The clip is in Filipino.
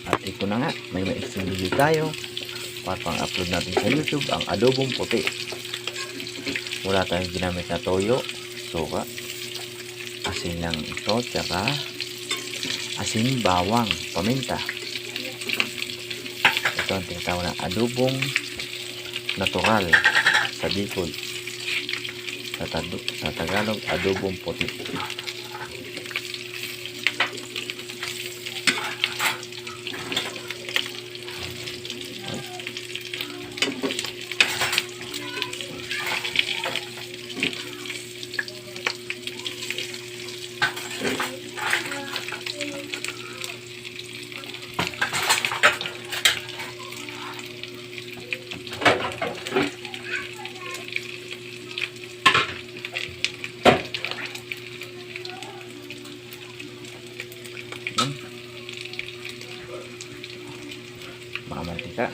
At ito na nga, may ma-extend video tayo para pang-upload natin sa YouTube, ang adobong puti. Wala tayong ginamit na toyo, suka, asin lang ito, tsaka asin, bawang, paminta. Ito ang tinatawag na adobong natural sa Bicol. Sa Tagalog, adobong puti. Mga mantika.